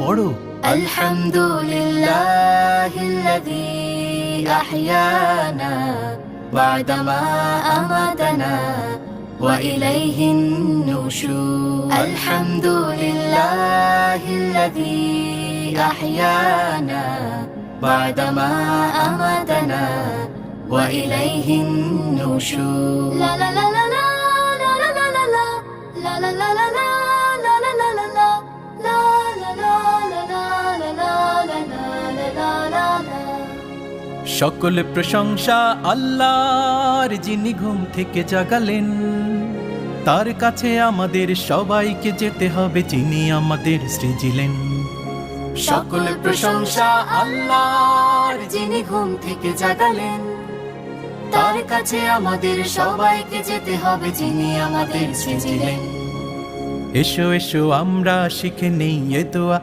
পড়ো। আলহামদুলিল্লাহিল্লাযী আহইয়ানা বা'দামা আমাতানা ওয়া ইলাইহিন নুশুর। আলহামদুলিল্লাহিল্লাযী আহইয়ানা বা'দামা আমাতানা ওয়া ইলাইহিন নুশুর। লা লা লা লা লা লা লা লা লা লা লা লা লা লা সকল প্রশংসা আল্লাহর, যিনি ঘুম থেকে জাগালেন। তার কাছে আমাদের সবাইকে যেতে হবে, যিনি আমাদের সৃজিলেন। সকল প্রশংসা আল্লাহর, যিনি ঘুম থেকে জাগালেন। তার কাছে আমাদের সবাইকে যেতে হবে, যিনি আমাদের সৃজিলেন। এসো এসো আমরা শিখে নেই এ দোয়া।